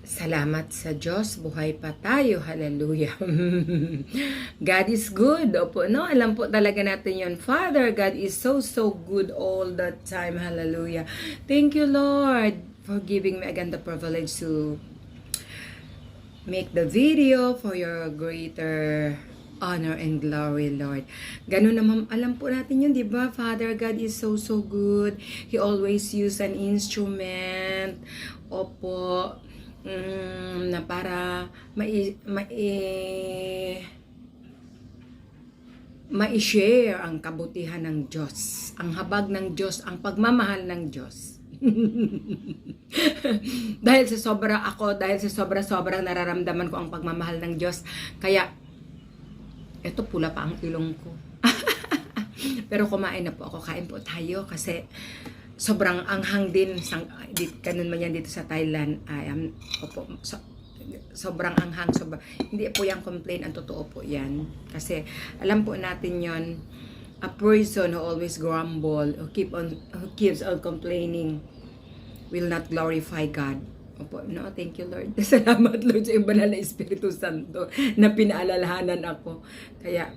Salamat sa Diyos, buhay pa tayo, hallelujah. God is good, opo, no? Alam po talaga natin yun. Father, God is so, so good all the time, hallelujah. Thank you, Lord, for giving me again the privilege to make the video for your greater honor and glory, Lord. Ganun naman, alam po natin yun, di ba? Father God is so, so good. He always use an instrument. Opo. Na para mai-share ang kabutihan ng Diyos, ang habag ng Diyos, ang pagmamahal ng Diyos. dahil sa sobra nararamdaman ko ang pagmamahal ng Diyos. Kaya eto, pula pa ang ilong ko. Pero kumain na po ako. Kain po tayo kasi sobrang anghang din. Ganun man yan dito sa Thailand. Sobrang anghang. Hindi po yung complain. Ang totoo po yan. Kasi alam po natin yon, a person who always grumble, who keeps on complaining, will not glorify God. Opo, no, thank you, Lord. Salamat, Lord, sa iyong banal na Espiritu Santo na pinaalalahanan ako. Kaya,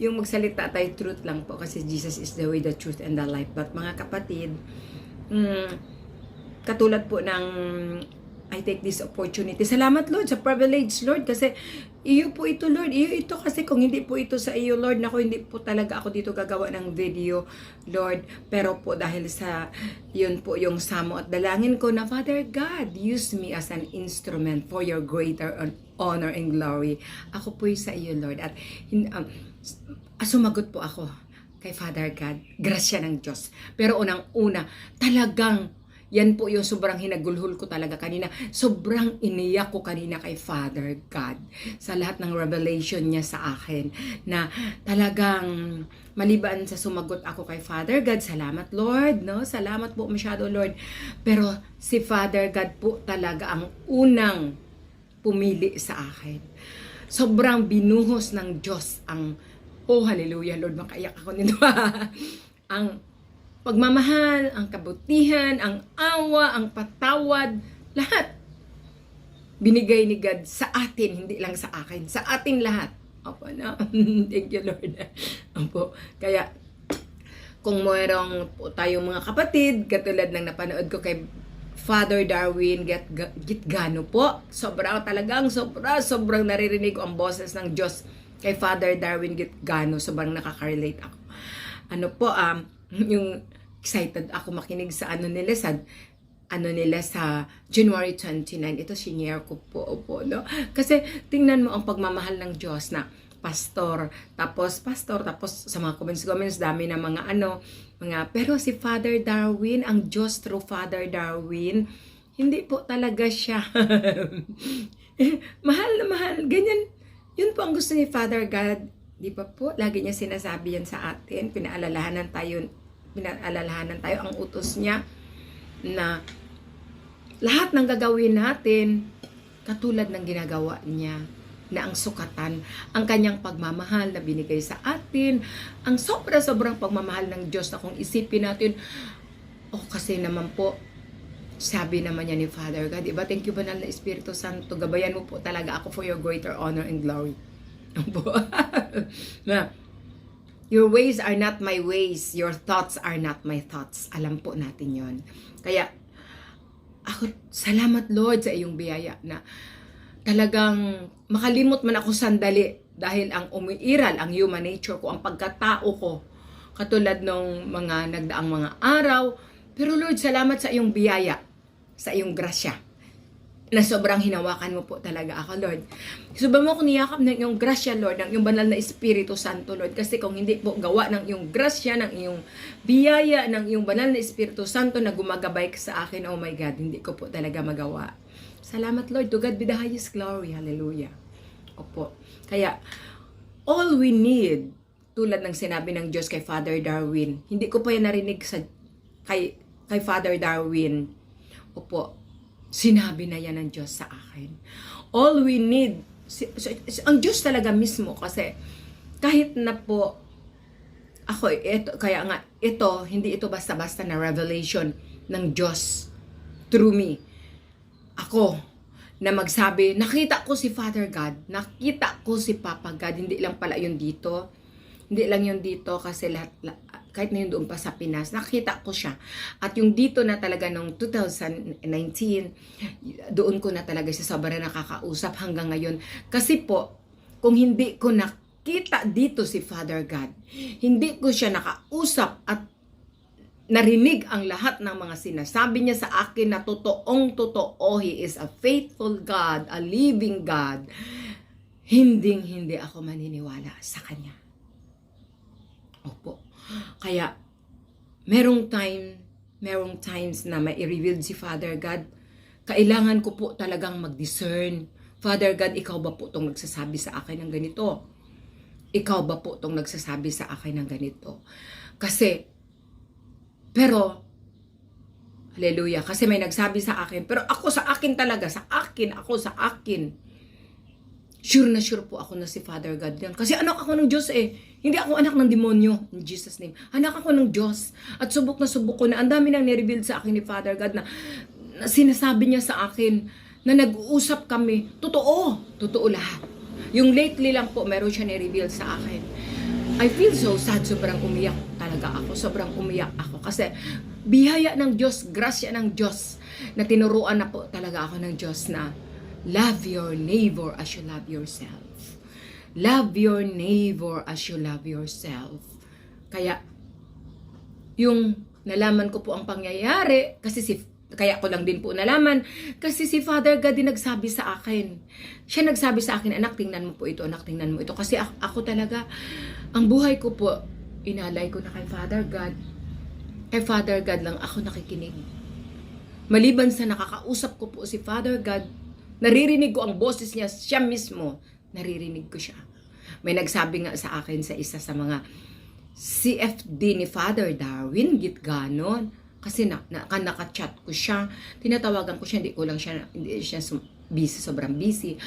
yung magsalita tayo, truth lang po, kasi Jesus is the way, the truth, and the life. But mga kapatid, katulad po ng I take this opportunity. Salamat, Lord, sa privilege, Lord, kasi iyo po ito, Lord. Iyo ito, kasi kung hindi po ito sa iyo, Lord, naku, hindi po talaga ako dito gagawa ng video, Lord. Pero po dahil sa yun po yung samo at dalangin ko na, Father God, use me as an instrument for your greater honor and glory. Ako po sa iyo, Lord. At sumagot po ako kay Father God. Grasya ng Diyos. Pero unang-una, talagang yan po yung sobrang hinagulhol ko talaga kanina. Sobrang iniyak ko kanina kay Father God sa lahat ng revelation niya sa akin. Na talagang maliban sa sumagot ako kay Father God, salamat Lord, no? Salamat po masyado, Lord. Pero si Father God po talaga ang unang pumili sa akin. Sobrang binuhos ng Diyos ang, oh hallelujah Lord, makaiyak ako nito. ang pagmamahal, ang kabutihan, ang awa, ang patawad, lahat binigay ni God sa atin, hindi lang sa akin, sa ating lahat. Opo, na. Thank you, Lord. Opo. Kaya, kung mayroong po tayong mga kapatid, katulad ng napanood ko kay Father Darwin Gitgano po, sobrang naririnig ko ang boses ng Diyos kay Father Darwin Gitgano. Sobrang nakaka-relate ako. Ano po, yung excited ako makinig sa ano nila sa January 29. Ito sinare ko po, no? Kasi tingnan mo ang pagmamahal ng Diyos na pastor, tapos sa mga comments dami na pero si Father Darwin, ang Diyos through Father Darwin, hindi po talaga siya mahal na mahal, ganyan. Yun po ang gusto ni Father God. Di ba po, lagi niya sinasabi yan sa atin, pinaalalahanan tayo ang utos niya na lahat ng gagawin natin katulad ng ginagawa niya, na ang sukatan, ang kanyang pagmamahal na binigay sa atin, ang sobrang pagmamahal ng Diyos na kung isipin natin, kasi naman po, sabi naman niya ni Father God, diba, thank you banal na Espiritu Santo, gabayan mo po talaga ako for your greater honor and glory. Na, your ways are not my ways. Your thoughts are not my thoughts. Alam po natin yon. Kaya, ako, salamat Lord sa iyong biyaya na talagang makalimot man ako sandali dahil ang umiiral, ang human nature ko, ang pagkatao ko, katulad ng mga nagdaang mga araw. Pero Lord, salamat sa iyong biyaya, sa iyong grasya, na sobrang hinawakan mo po talaga ako, Lord. Sobrang mo ako niyakap ng iyong grasya, Lord, ng iyong banal na Espiritu Santo, Lord. Kasi kung hindi po gawa ng iyong grasya, ng iyong biyaya, ng iyong banal na Espiritu Santo na gumagabay sa akin, oh my God, hindi ko po talaga magawa. Salamat, Lord. To God be the highest glory. Hallelujah. Opo. Kaya, all we need, tulad ng sinabi ng Diyos kay Father Darwin, hindi ko pa yan narinig kay Father Darwin. Opo. Sinabi na yan ng Diyos sa akin. All we need, ang Diyos talaga mismo, kasi kahit na po ako, hindi ito basta-basta na revelation ng Diyos through me. ako na magsabi, nakita ko si Father God, nakita ko si Papa God, hindi lang pala yun dito. Hindi lang yun dito kasi kahit na yun doon pa sa Pinas, nakita ko siya. At yung dito na talaga noong 2019, doon ko na talaga siya sobrang nakakausap hanggang ngayon. Kasi po, kung hindi ko nakita dito si Father God, hindi ko siya nakausap at narinig ang lahat ng mga sinasabi niya sa akin na totoong totoo, He is a faithful God, a living God, hindi ako maniniwala sa Kanya. Opo. Kaya, merong times na mai-reveal si Father God, kailangan ko po talagang mag-discern. Father God, ikaw ba po itong nagsasabi sa akin ng ganito? Ikaw ba po itong nagsasabi sa akin ng ganito? Pero, hallelujah, kasi may nagsabi sa akin, pero ako sa akin talaga, ako sa akin. Sure na sure po ako na si Father God yan. Kasi anak ako ng Diyos eh. Hindi ako anak ng demonyo, in Jesus' name. Anak ako ng Diyos. At subok na subok ko na, ang dami nang nireveal sa akin ni Father God na sinasabi niya sa akin, na nag-uusap kami. Totoo lahat. Yung lately lang po, meron siya nireveal sa akin. I feel so sad, sobrang umiyak talaga ako. Sobrang umiyak ako kasi biyaya ng Diyos, grasya ng Diyos na tinuruan na po talaga ako ng Diyos na love your neighbor as you love yourself. Love your neighbor as you love yourself. Kaya, yung nalaman ko po ang pangyayari, kaya ko lang din po nalaman, kasi si Father God din nagsabi sa akin. Siya nagsabi sa akin, anak, tingnan mo po ito, anak, tingnan mo ito. Kasi ako talaga, ang buhay ko po, inalay ko na kay Father God. Kay Father God lang ako nakikinig. Maliban sa nakakausap ko po si Father God, naririnig ko ang boses niya, siya mismo, naririnig ko siya. May nagsabi nga sa akin sa isa sa mga CFD ni Father Darwin, ganon. Kasi naka-chat ko siya, tinatawagan ko siya, hindi siya busy, sobrang busy.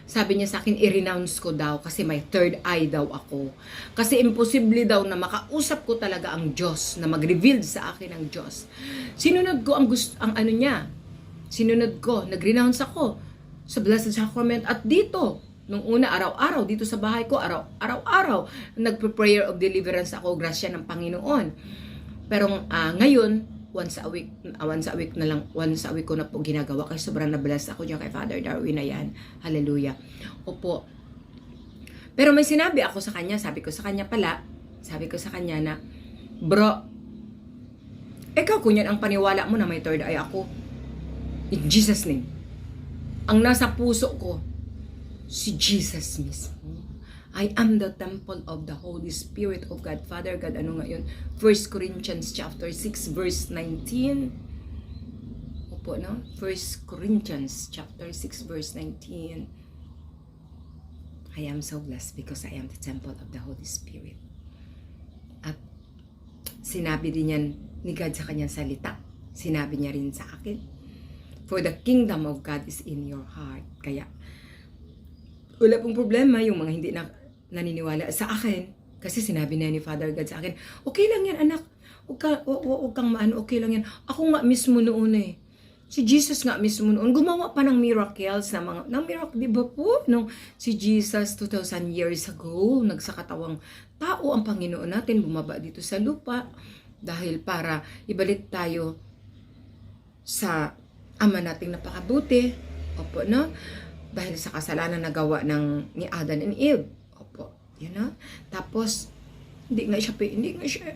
Sabi niya sa akin, i-renounce ko daw kasi may third eye daw ako. Kasi imposible daw na makausap ko talaga ang Diyos, na mag-reveal sa akin ang Diyos. Sinunod ko nag-renounce ako sa Blessed Sacrament at dito. Nung una, araw-araw, dito sa bahay ko, araw-araw, nagpe-prayer of deliverance ako, grasya ng Panginoon. Pero ngayon, once a week ko na po ginagawa kasi sobrang na-bless ako dyan kay Father Darwin na yan. Hallelujah. Opo. Pero may sinabi ako sa kanya, sabi ko sa kanya na, bro, ikaw kunyan ang paniwala mo na may third eye ako. In Jesus' name. Ang nasa puso ko, si Jesus mismo. I am the temple of the Holy Spirit of God. Father God, ano nga yun? 1 Corinthians chapter 6 verse 19. Opo, no? 1 Corinthians chapter 6 verse 19. I am so blessed because I am the temple of the Holy Spirit. At sinabi din yan ni God sa kanyang salita. Sinabi niya rin sa akin, for the kingdom of God is in your heart. Kaya, wala pong problema yung mga hindi naniniwala sa akin. Kasi sinabi na ni Father God sa akin, okay lang yan anak. Huwag kang maano, okay lang yan. Ako nga mismo noon eh. Si Jesus nga mismo noon, gumawa pa ng miracles miracle, di ba po? Nung si Jesus 2,000 years ago, nagsakatawang tao ang Panginoon natin, bumaba dito sa lupa dahil para ibalik tayo sa Ama nating napakabuti. Opo, no? Dahil sa kasalanan na gawa ni Adam and Eve. Opo, yun na. Tapos, hindi nga siya,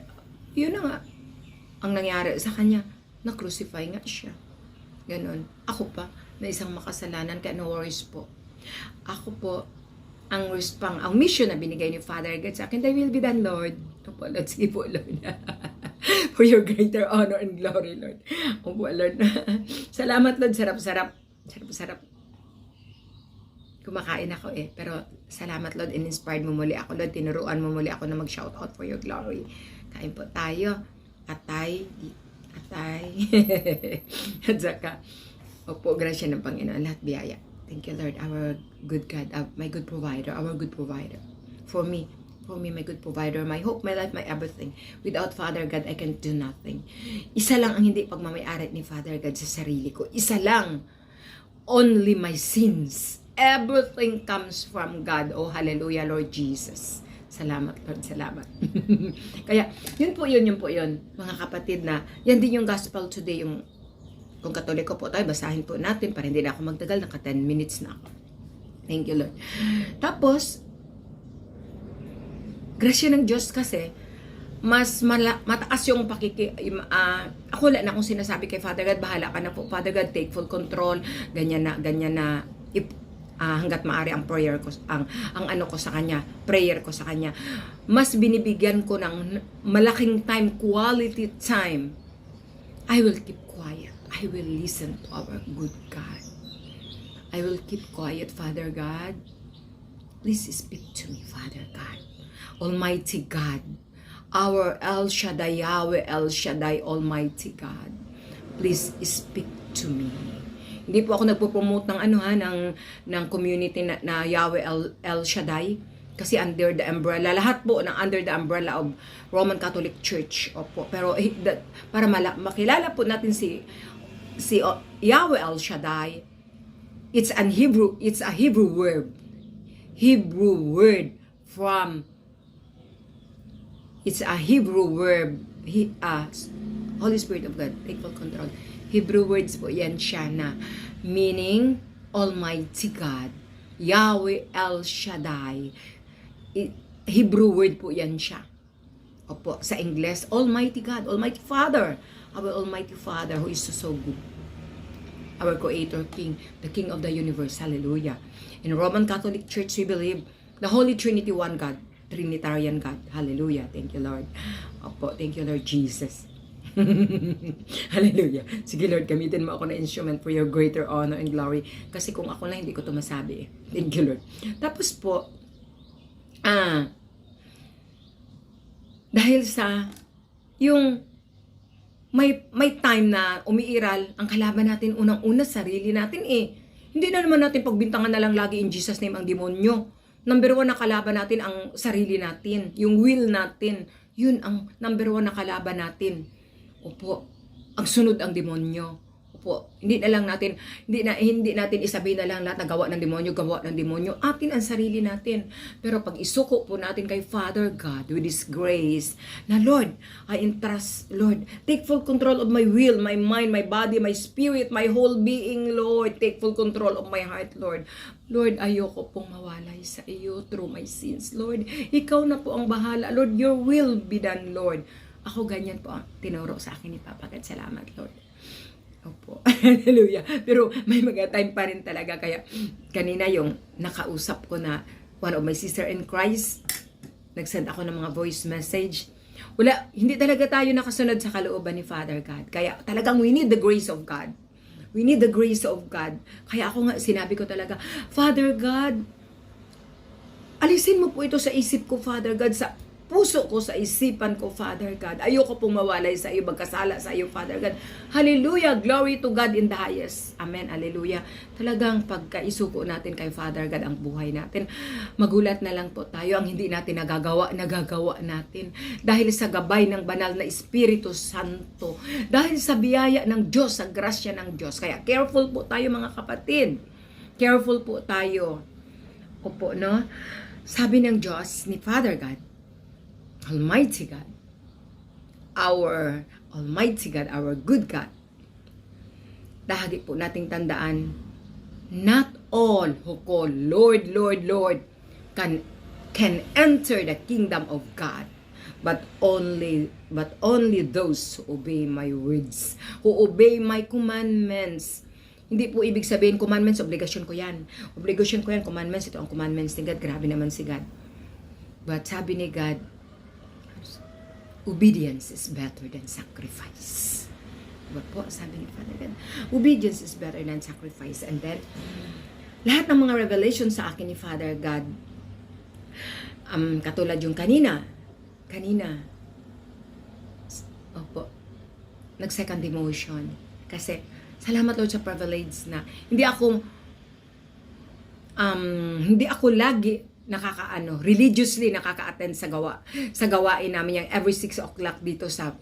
yun na nga. Ang nangyari sa kanya, na-crucify nga siya. Ganon. Ako pa, na isang makasalanan, kaya no worries po. Ako po, ang mission na binigay ni Father God sa akin, thy will be done, Lord. Opo, Lord, sige po, Lord. For your greater honor and glory, Lord. Opo, Lord. Salamat, Lord. Sarap-sarap. Sarap-sarap. Kumakain ako eh. Pero salamat, Lord. In-inspired mo muli ako, Lord. Tinuruan mo muli ako na mag-shout out for your glory. Kain po tayo. Atay. At saka, opo, grasya ng Panginoon. Lahat biyaya. Thank you, Lord. Our good God. My good provider. Our good provider. For me, my good provider. My hope, my life, my everything. Without Father God, I can do nothing. Isa lang ang hindi pagmamayari ni Father God sa sarili ko. Isa lang. only my sins. Everything comes from God. Oh, hallelujah, Lord Jesus. Salamat, Lord, salamat. Kaya, yun po yun, mga kapatid na, yan din yung gospel today, yung, kung Katoliko po tayo, basahin po natin para hindi na ako magtagal, naka 10 minutes na ako. Thank you, Lord. Tapos, grasya ng Diyos kasi, mas mataas yung ako wala na akong sinasabi kay Father God, bahala ka na po, Father God, take full control, ganyan na, hanggat maaari ang prayer ko, ang ano ko sa kanya, prayer ko sa kanya. Mas binibigyan ko ng malaking time, quality time. I will keep quiet. I will listen to our good God. I will keep quiet, Father God. Please speak to me, Father God. Almighty God, our El Shaddai, Yahweh El Shaddai, Almighty God, please speak to me. Hindi po ako nagpo-promote ng ng community na Yahweh El Shaddai, kasi under the umbrella, lahat po under the umbrella of Roman Catholic Church. Opo. Pero para makilala po natin si Yahweh El Shaddai, it's a Hebrew word. It's a Hebrew word. Holy Spirit of God, take full control. Hebrew words po yan siya na meaning Almighty God, Yahweh El Shaddai. Hebrew word po yan siya. Opo, sa English, Almighty God, Almighty Father, our Almighty Father who is so good. Our Creator King, the King of the universe. Hallelujah. In Roman Catholic Church, we believe the Holy Trinity, one God, Trinitarian God. Hallelujah. Thank you, Lord. Opo, thank you, Lord Jesus. Hallelujah. Sige, Lord, gamitin mo ako na instrument for your greater honor and glory. Kasi kung ako lang, hindi ko ito masabi. Thank you, Lord. Tapos po, dahil sa yung may time na umiiral ang kalaban natin, unang-una sarili natin Hindi na naman natin pagbintangan na lang lagi in Jesus name ang demonyo. Number 1 na kalaban natin ang sarili natin, yung will natin. Yun ang number 1 na kalaban natin. Opo, ang sunod ang demonyo. Opo, hindi natin isabihin na lang lahat na gawa ng demonyo. Atin ang sarili natin. Pero pag isuko po natin kay Father God with His grace, na Lord, I entrust, Lord, take full control of my will, my mind, my body, my spirit, my whole being, Lord. Take full control of my heart, Lord. Lord, ayoko pong mawalay sa iyo through my sins, Lord. Ikaw na po ang bahala, Lord. Your will be done, Lord. Ako ganyan po ang tinuro sa akin ni Papa God. Salamat, Lord. Opo. Hallelujah. Pero may mga time pa rin talaga. Kaya kanina yung nakausap ko na one of my sister in Christ, nag-send ako ng mga voice message. Hindi talaga tayo nakasunod sa kalooban ni Father God. Kaya talagang we need the grace of God. We need the grace of God. Kaya ako nga, sinabi ko talaga, Father God, alisin mo po ito sa isip ko, Father God, sa puso ko, sa isipan ko, Father God. Ayoko pong mawalay sa iyo, magkasala sa iyo, Father God. Hallelujah! Glory to God in the highest. Amen. Hallelujah. Talagang pagkaisuko natin kay Father God ang buhay natin, magulat na lang po tayo ang hindi natin nagagawa natin. Dahil sa gabay ng banal na Espiritu Santo. Dahil sa biyaya ng Diyos, sa grasya ng Diyos. Kaya careful po tayo, mga kapatid. Careful po tayo. Opo, no? Sabi ng Diyos ni Father God, Almighty God, our Almighty God, our good God. Lagi po nating tandaan, not all who call Lord, Lord, Lord can enter the kingdom of God, but only those who obey my words, who obey my commandments. Hindi po ibig sabihin commandments, obligasyon ko yan. Obligasyon ko yan, commandments, ito ang commandments ni God. Grabe naman si God. But sabi ni God, obedience is better than sacrifice. Diba po? Sabi ni Father God, obedience is better than sacrifice. And then, lahat ng mga revelation sa akin ni Father God, katulad yung kanina, opo, nag-second demotion. Kasi, salamat Lord sa privilege na hindi ako lagi religiously nakaka-attend sa gawain namin yung every 6 o'clock dito sa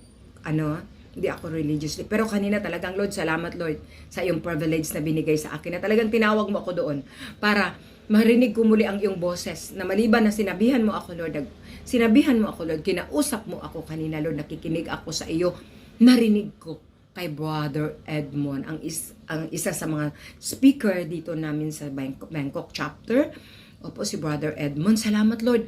Hindi ako religiously. Pero kanina talagang, Lord, salamat Lord sa iyong privilege na binigay sa akin na talagang tinawag mo ako doon para marinig ko muli ang iyong boses na maliban na sinabihan mo ako, Lord, kinausap mo ako kanina, Lord, nakikinig ako sa iyo, narinig ko kay Brother Edmond, ang isa sa mga speaker dito namin sa Bangkok chapter. Opo, si Brother Edmond. Salamat, Lord.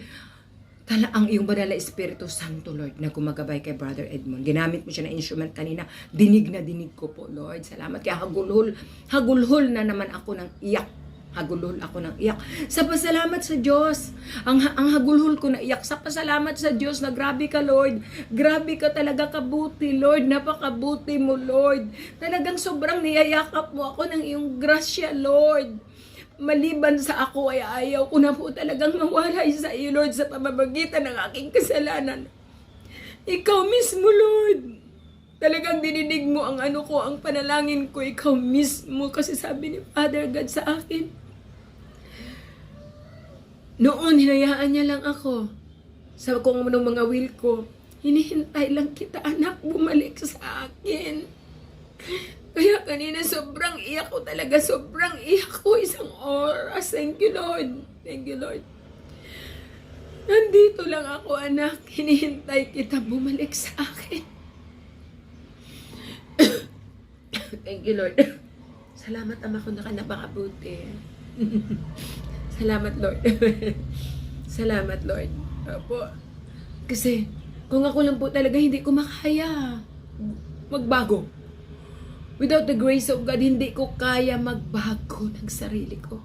Ang iyong banal na Espiritu Santo, Lord, na gumagabay kay Brother Edmond. Ginamit mo siya na instrument kanina. Dinig na dinig ko po, Lord. Salamat. Kaya hagulhol na naman ako ng iyak. Hagulhol ako ng iyak. Sa pasalamat sa Diyos. Ang hagulhol ko na iyak. Sa pasalamat sa Diyos na grabe ka, Lord. Grabe ka talaga kabuti, Lord. Napakabuti mo, Lord. Talagang sobrang niyayakap mo ako ng iyong grasya, Lord. Maliban sa ako ay ayaw ko na po talagang mawalay sa iyo, Lord, sa pamamagitan ng aking kasalanan. Ikaw mismo, Lord. Talagang dinidig mo ang ang panalangin ko, ikaw mismo. Kasi sabi ni Father God sa akin, noon, hinayaan niya lang ako sa kung anong mga will ko. Hinihintay lang kita, anak, bumalik sa akin. Kaya kanina sobrang iyak ko talaga. Sobrang iyak ko isang oras. Thank you, Lord. Thank you, Lord. Nandito lang ako, anak. Hinihintay kita, bumalik sa akin. Thank you, Lord. Salamat, Ama ko na ka napakabuti. Salamat, Lord. Salamat, Lord. Opo. Kasi, kung ako lang po talaga, hindi ko makaya magbago. Without the grace of God, hindi ko kaya magbago ng sarili ko.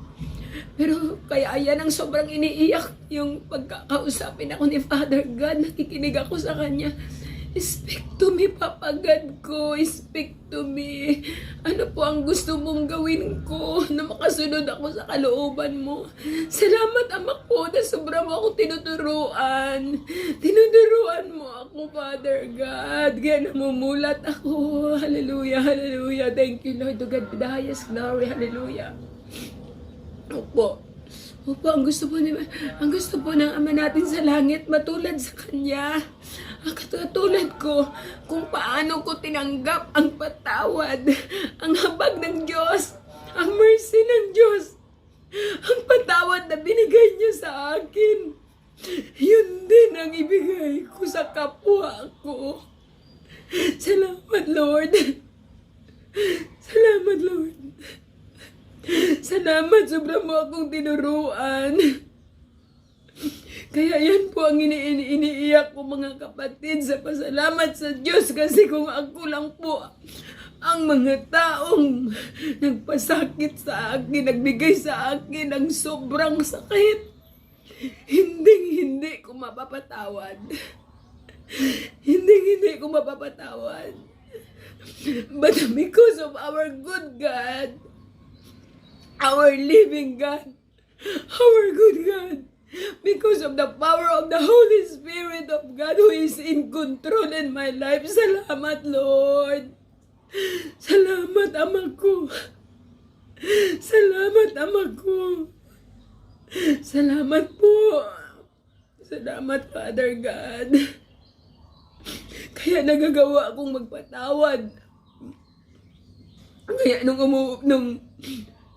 Pero kaya ayan ang sobrang iniiyak yung pagkakausapin ako ni Father God. Nakikinig ako sa Kanya. Speak to me, Papa God ko. Speak to me. Ano po ang gusto mong gawin ko na makasunod ako sa kalooban mo? Salamat, Ama ko, na sobra mo ako tinuturuan. Tinuturuan mo ako, Father God. Kaya namumulat ako. Hallelujah, hallelujah. Thank you, Lord. To God be the highest glory. Hallelujah. Opo. Opo, ang gusto po ng Ama natin sa langit, matulad sa Kanya. Katulad ko, kung paano ko tinanggap ang patawad, ang habag ng Diyos, ang mercy ng Diyos, ang patawad na binigay niya sa akin. Yun din ang ibigay ko sa kapwa ko. Salamat, Lord. Salamat, Lord. Salamat, sobra mo akong tinuruan. Kaya yan po ang iniiyak ko, mga kapatid, sa pasalamat sa Diyos. Kasi kung ako lang po ang mga taong nagpasakit sa akin, nagbigay sa akin ng sobrang sakit, hindi ko mapapatawad. Hindi ko mapapatawad. But because of our good God, our living God, our good God, because of the power of the Holy Spirit of God who is in control in my life. Salamat, Lord. Salamat, Ama ko. Salamat, Ama ko. Salamat po. Salamat, Father God. Kaya nagagawa akong magpatawad. Kaya nung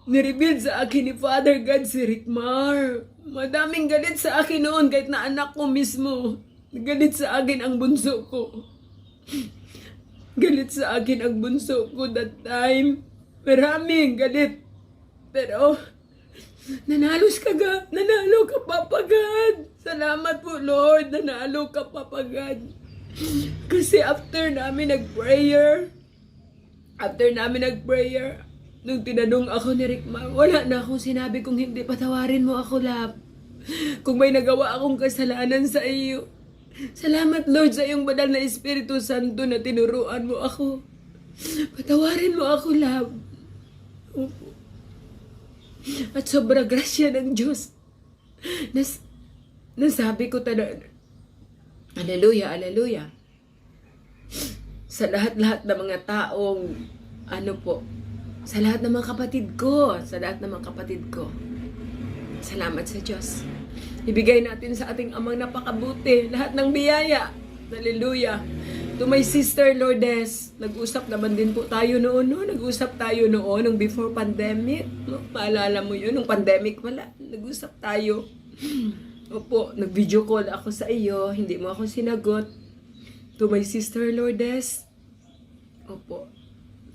nireveal sa akin ni Father God si Rick Mar, madaming galit sa akin noon, kahit na anak ko mismo. Galit sa akin ang bunso ko. Galit sa akin ang bunso ko that time. Maraming galit. Pero, nanalo ka, Papa God. Salamat po, Lord. Nanalo ka, Papa God. Kasi after namin nag-prayer, nung tinanong ako ni Rick Mar, wala na akong sinabi kung hindi patawarin mo ako, love. Kung may nagawa akong kasalanan sa iyo. Salamat, Lord, sa iyong banal na Espiritu Santo na tinuruan mo ako. Patawarin mo ako, love. Opo. At sobra grasya ng Diyos. Nasabi ko talaga, hallelujah, hallelujah. Sa lahat-lahat ng mga taong, sa lahat ng mga kapatid ko, salamat sa Diyos. Ibigay natin sa ating Amang napakabuti lahat ng biyaya. Hallelujah. To my sister Lourdes, nag-usap naman din po tayo noon, no? Nag-usap tayo noon, nung before pandemic. No? Maalala mo yun, nung pandemic wala. Nag-usap tayo. Opo, nag-video call ako sa iyo, hindi mo ako sinagot. To my sister Lourdes, opo,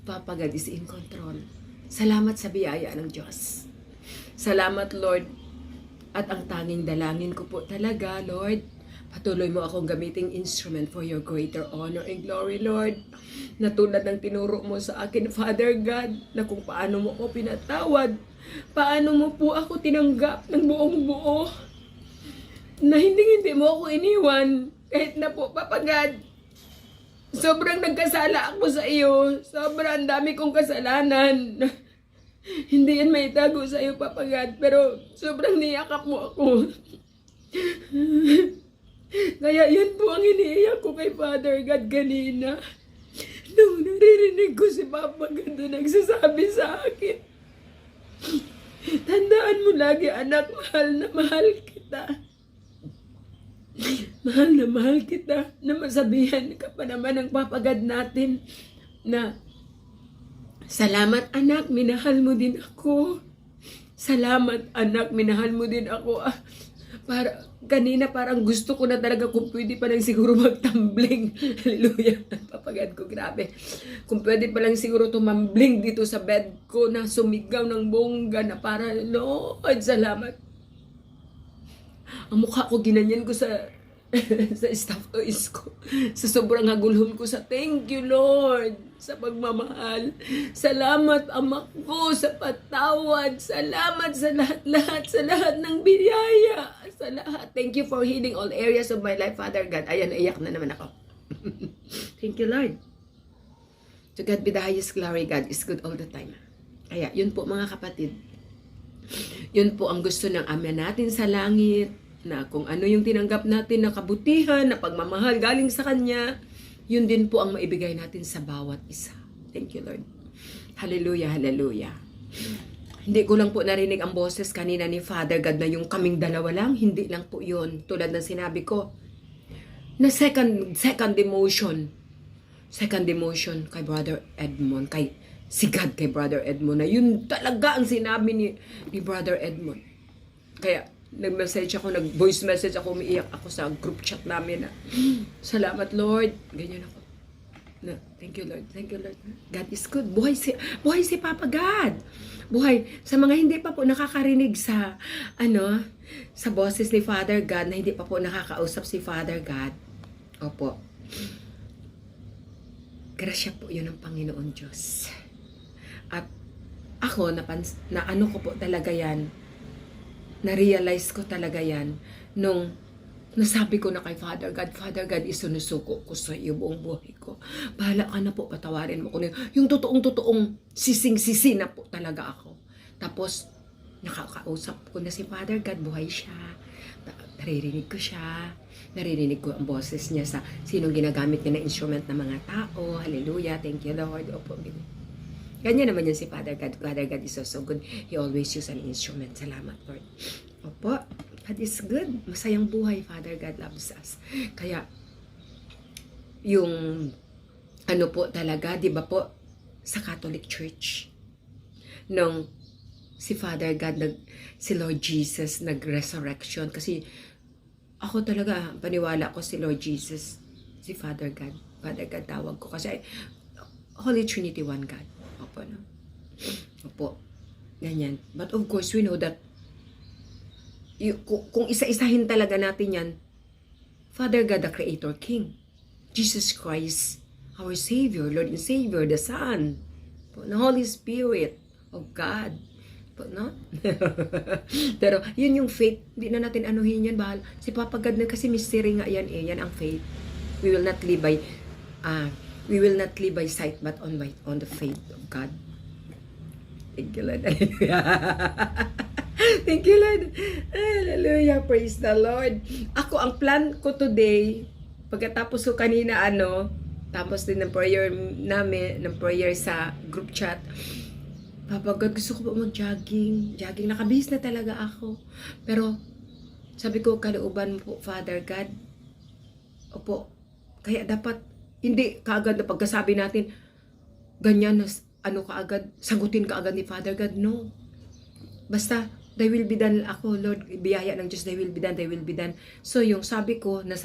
Papa God is in control. Salamat sa biyaya ng Diyos. Salamat, Lord. At ang tanging dalangin ko po talaga, Lord, patuloy mo akong gamiting instrument for your greater honor and glory, Lord. Na tulad ng tinuro mo sa akin, Father God, na kung paano mo ako pinatawad, paano mo po ako tinanggap ng buong buo, na hindi mo ako iniwan, kahit na po, Papa God, sobrang nagkasala ako sa iyo, sobrang dami kong kasalanan. Hindi yan maitago sa iyo, Papa God, pero sobrang niyakap mo ako. Kaya yan po ang iniiyak ko kay Father God kanina. Nung naririnig ko si Papa God na nagsasabi sa akin, tandaan mo lagi, anak, mahal na mahal kita. Mahal na mahal kita, na masabihan ka pa naman ng Papa God natin na salamat anak, minahal mo din ako. Salamat anak, minahal mo din ako. Kanina parang gusto ko na talaga kung pwede pa lang siguro magtambling. Hallelujah. Papagad ko, grabe. Kung pwede pa lang siguro tumambling dito sa bed ko na sumigaw ng bongga na para, Lord, salamat. Ang mukha ko ginanyan ko sa sa staff toys ko. Sa sobrang hagulhon ko sa thank you, Lord, sa pagmamahal. Salamat, Ama ko, sa patawad. Salamat sa lahat-lahat, sa lahat ng biyaya. Sa lahat. Thank you for healing all areas of my life, Father God. Ayan, naiyak na naman ako. Thank you, Lord. To God be the highest glory. God is good all the time. Kaya, yun po mga kapatid. Yun po ang gusto ng Ama natin sa langit, na kung ano yung tinanggap natin na kabutihan, na pagmamahal galing sa Kanya, yun din po ang maibigay natin sa bawat isa. Thank you, Lord. Hallelujah, hallelujah. Hindi ko lang po narinig ang boses kanina ni Father God na yung kaming dalawa lang. Hindi lang po yun. Tulad ng sinabi ko, na second demotion. Second demotion kay Brother Edmond, si God kay Brother Edmond, na yun talaga ang sinabi ni Brother Edmond. Kaya, nag-message ako, nag-voice message ako, umiiyak ako sa group chat namin na, salamat Lord, ganyan ako. No, thank you Lord, thank you Lord. God is good. Buhay si Papa God. Buhay. Sa mga hindi pa po nakakarinig sa, sa boses ni Father God, na hindi pa po nakakausap si Father God, opo, grasya po yun ng Panginoon Diyos. At ako, na ano ko po talaga yan, na-realize ko talaga yan nung nasabi ko na kay Father God, isinusuko ko sa iyo buong buhay ko. Bahala ka na po, patawarin mo ko. Yung totoong sising-sisi na po talaga ako. Tapos, nakakausap ko na si Father God, buhay siya. Naririnig ko siya. Naririnig ko ang boses niya sa sinong ginagamit niya na instrument ng mga tao. Hallelujah, thank you Lord. Opo, ganyan naman yun si Father God. Father God is so good. He always use an instrument. Salamat, Lord. Opo, God is good. Masayang buhay. Father God loves us. Kaya, yung po talaga, di ba po, sa Catholic Church, nung si Father God, si Lord Jesus, nag-resurrection. Kasi, ako talaga, paniwala ko si Lord Jesus, si Father God. Father God tawag ko. Kasi, Holy Trinity, one God. Opo, no? Opo. Ganyan. But of course, we know that kung isa-isahin talaga natin yan, Father God, the Creator King. Jesus Christ, our Savior, Lord and Savior, the Son. Po, the Holy Spirit of God. Po, no? Pero, yun yung faith. Hindi na natin anuhin yan. Bahal. Si Papa God na kasi mystery nga yan eh. Yan ang faith. We will not live by sight, but on the faith of God. Thank you, Lord. Thank you, Lord. Hallelujah. Praise the Lord. Ako, ang plan ko today, pagkatapos ko kanina, tapos din ng prayer namin, ng prayer sa group chat, Papa God, gusto ko po mag-jogging. Jogging, nakabihis na talaga ako. Pero, sabi ko, kalooban mo po, Father God. Opo, kaya dapat hindi kaagad na pagkasabi natin, ganyan na ano kaagad, sagutin kaagad ni Father God. No. Basta, thy will be done ako, Lord, biyaya ng Diyos, thy will be done, thy will be done. So, yung sabi ko na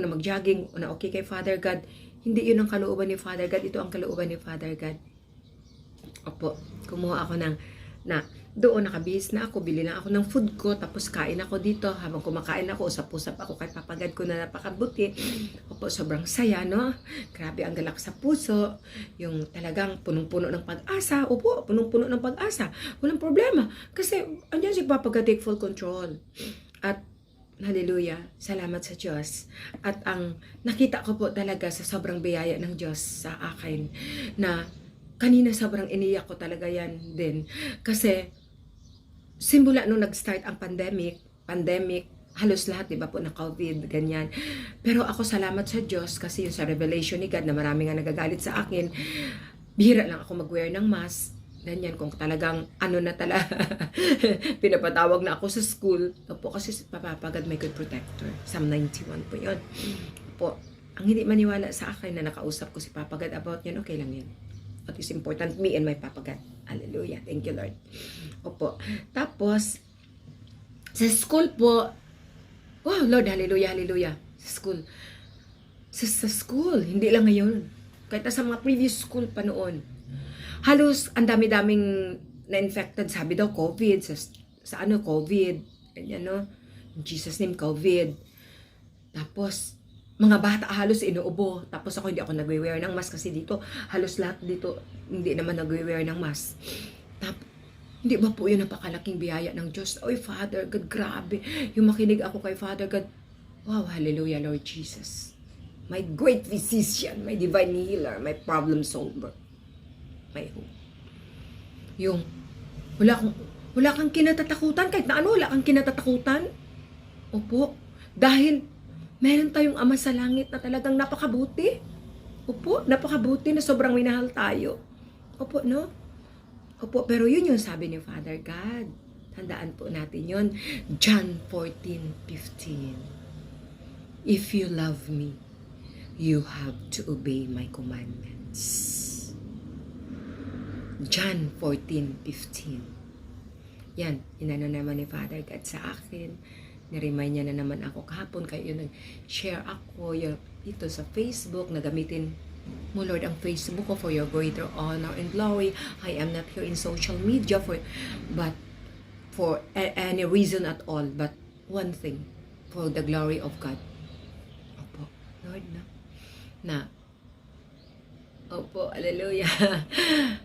mag-jogging, na okay kay Father God, hindi yun ang kalooban ni Father God, ito ang kalooban ni Father God. Opo, kumuha ako doon nakabihis na ako, bili lang ako ng food ko, tapos kain ako dito. Habang kumakain ako, usap-usap ako kay papagad ko na napakabuti. Opo, sobrang saya, no? Grabe ang galak sa puso. Yung talagang punong-puno ng pag-asa. Opo, punong-puno ng pag-asa. Walang problema. Kasi, andyan si Papa God, take full control. At, hallelujah, salamat sa Diyos. At ang nakita ko po talaga sa sobrang biyaya ng Diyos sa akin, na kanina sobrang iniyak ko talaga yan din. Kasi, simula nung nag-start ang pandemic, halos lahat, di ba po, na COVID, ganyan. Pero ako salamat sa Diyos kasi yung sa revelation ni God na marami nga nagagalit sa akin, bihira lang ako mag-wear ng mask. Ganyan, kung talagang ano na talaga, pinapatawag na ako sa school. Opo, kasi papapagad may good protector. Psalm 91 po yun. Opo, ang hindi maniwala sa akin na nakausap ko si Papa God about yun, okay lang yun. What is important, me and my Papa God. Hallelujah. Thank you, Lord. Opo. Tapos, sa school po, wow, Lord, hallelujah, hallelujah. Sa school. Sa school, hindi lang ngayon. Kahit sa mga previous school pa noon. Halos, ang dami-daming na-infected. Sabi daw, COVID. Sa COVID. Ganyan, no? In Jesus' name, COVID. Tapos, mga bata halos inuubo. Tapos ako hindi ako nagwe-wear ng mask kasi dito, halos lahat dito hindi naman nagwe-wear ng mask. Tapos, hindi ba po yun napakalaking biyaya ng Diyos? Oy, Father God, grabe. Yung makinig ako kay Father God, wow, hallelujah, Lord Jesus. My great physician, my divine healer, my problem solver. My hope. Yung, wala kang kinatatakutan, kahit na ano, wala kang kinatatakutan. Opo, dahil meron tayong Ama sa langit na talagang napakabuti. Opo, napakabuti na sobrang minahal tayo. Opo, no? Opo, pero yun yung sabi ni Father God. Tandaan po natin yun. John 14:15. If you love me, you have to obey my commandments. John 14:15. Yan, inano naman ni Father God sa akin. Niremind niya na naman ako kahapon, kayo nag-share ako ito sa Facebook, na gamitin mo, Lord, ang Facebook ko for your greater honor and glory. I am not here in social media for any reason at all, but one thing, for the glory of God. Opo, Lord, opo, hallelujah,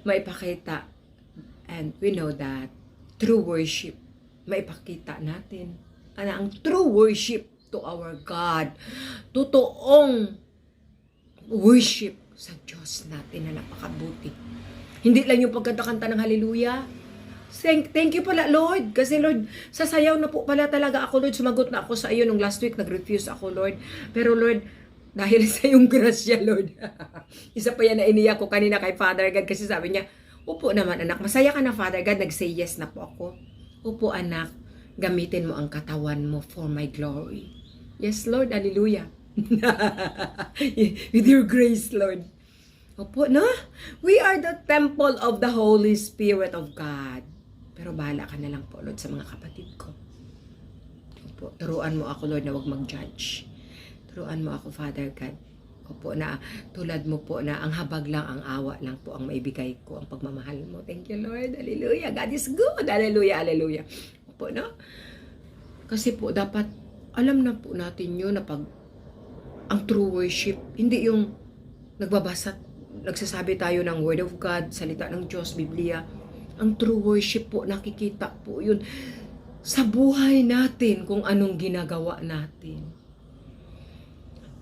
may pakita. And we know that true worship, may pakita natin ang true worship to our God. Totoong worship sa Diyos natin na napakabuti. Hindi lang yung pagkanta ng hallelujah. Thank you pala, Lord. Kasi, Lord, sasayaw na po pala talaga ako, Lord. Sumagot na ako sa iyo nung last week. Nag-refuse ako, Lord. Pero, Lord, dahil sa iyong grasya, Lord. Isa pa yan na iniyak ko kanina kay Father God. Kasi sabi niya, upo naman, anak. Masaya ka na, Father God. Nag-say yes na po ako. Upo, anak. Gamitin mo ang katawan mo for my glory. Yes, Lord. Hallelujah. With your grace, Lord. Opo, no? We are the temple of the Holy Spirit of God. Pero bahala ka na lang po, Lord, sa mga kapatid ko. Opo, turuan mo ako, Lord, na huwag mag-judge. Turuan mo ako, Father God. Opo, na tulad mo po na ang habag lang, ang awa lang po ang maibigay ko, ang pagmamahal mo. Thank you, Lord. Hallelujah. God is good. Hallelujah. Hallelujah. Po, no? Kasi po dapat alam na po natin yun na pag ang true worship, hindi yung nagsasabi tayo ng Word of God, salita ng Diyos, Biblia. Ang true worship po, nakikita po yun sa buhay natin, kung anong ginagawa natin.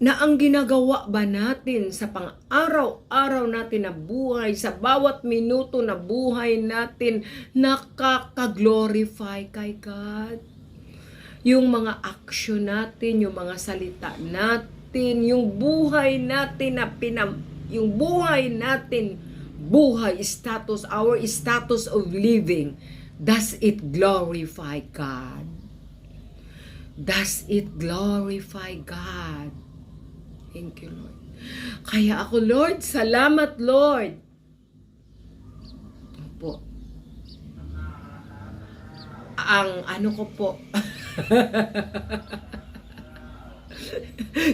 Na ang ginagawa ba natin sa pang-araw-araw natin na buhay, sa bawat minuto na buhay natin, nakaka-glorify kay God. Yung mga action natin, yung mga salita natin, yung buhay natin yung buhay natin, status, our status of living, does it glorify God? Does it glorify God? Thank you, Lord. Kaya ako, Lord, salamat, Lord. Po. Ang ano ko po,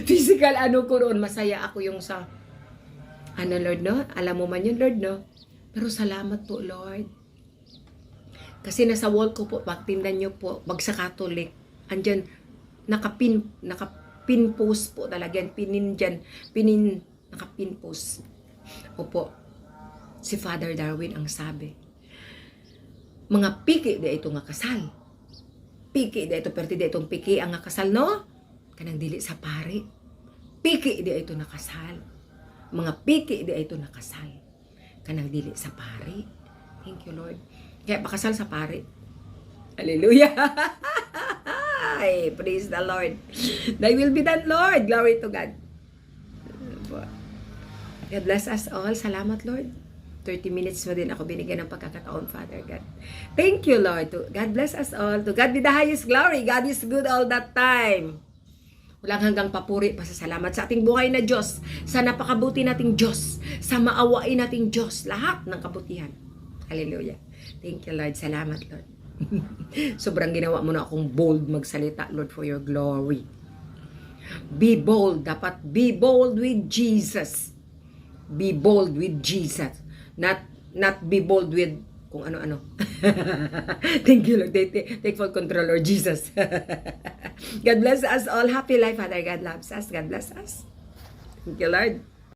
physical ano ko roon, masaya ako yung sa, ano Lord, no? Alam mo man yun, Lord, no? Pero salamat po, Lord. Kasi nasa wall ko po, pagtindan nyo po, Bagsa Catholic, andyan, nakapin post po talaga yan, nakapin post. Opo, si Father Darwin ang sabi, mga piki di ito nga kasal. Piki di ito, perti di itong piki ang nga kasal, no? Kanang dili sa pari. Piki di ito nakasal. Mga piki di ito nakasal. Kanang dili sa pari. Thank you, Lord. Kaya pakasal sa pari. Hallelujah! Ay, praise the Lord. Thy will be done, Lord. Glory to God. God bless us all. Salamat, Lord. 30 minutes mo din ako binigyan ng pagkakataon, Father God. Thank you, Lord. God bless us all. To God be the highest glory. God is good all that time. Walang hanggang papuri, pasasalamat sa ating buhay na Diyos, sa napakabuti nating Diyos, sa maawain nating Diyos, lahat ng kabutihan. Hallelujah. Thank you, Lord. Salamat, Lord. Sobrang ginawa mo na akong bold magsalita, Lord, for your glory. Be bold. Dapat be bold with Jesus. Be bold with Jesus. Not be bold with kung ano-ano. Thank you, Lord. Take full control, Lord Jesus. God bless us all. Happy life, Father. God loves us. God bless us. Thank you, Lord.